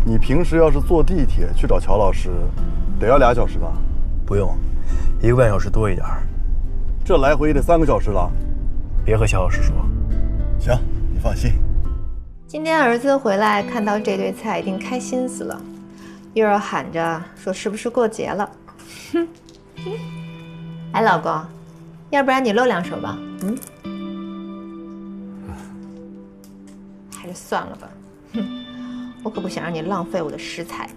你平时要是坐地铁去找乔老师，得要2小时吧？不用，1个半小时多一点。这来回也得3个小时了。别和乔老师说。行，你放心。今天儿子回来看到这堆菜，一定开心死了，又要喊着说是不是过节了。哼，哎，老公，要不然你露2手吧？还是算了吧。哼，我可不想让你浪费我的食材。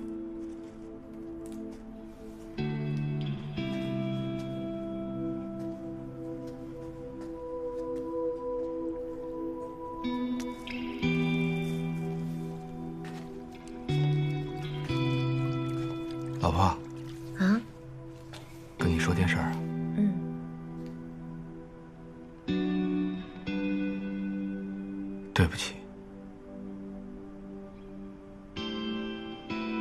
老婆，啊？跟你说件事儿。对不起，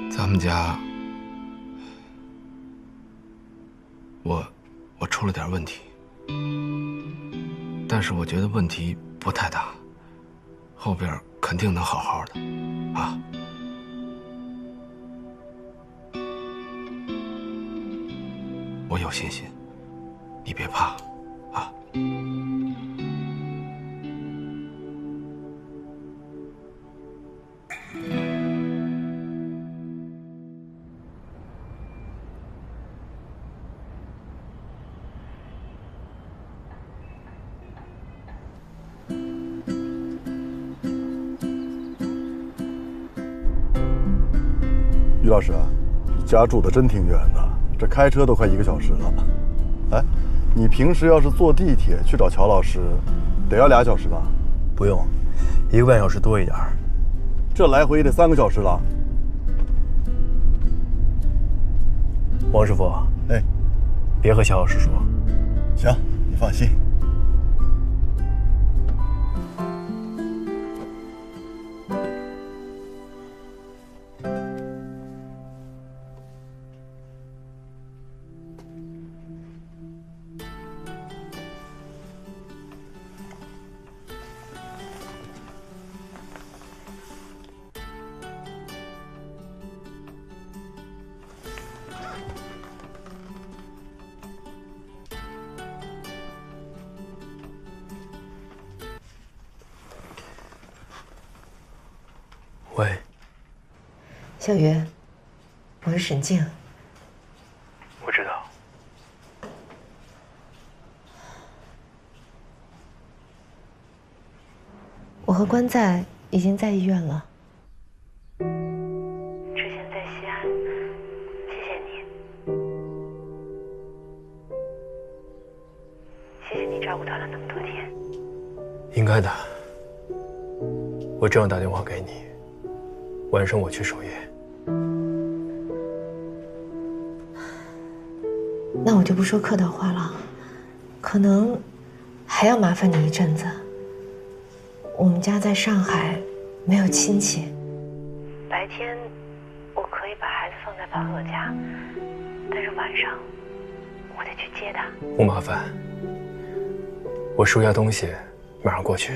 咱们家我出了点问题，但是我觉得问题不太大，后边肯定能好好的啊。我有信心，你别怕啊。于老师，你家住的真挺远的，这开车都快1个小时了。哎，你平时要是坐地铁去找乔老师，得要2小时吧？不用，1个半小时多一点。这来回也得3个小时了。王师傅，哎，别和乔老师说。行，你放心。喂，小鱼，我是沈静。我知道。我和关在已经在医院了。之前在西安，谢谢你，谢谢你照顾他了那么多天。应该的。我正要打电话给你，晚上我去守夜。那我就不说客套话了，可能还要麻烦你一阵子。我们家在上海，没有亲戚。白天我可以把孩子放在宝乐家，但是晚上我得去接他。不麻烦，我收下东西，马上过去。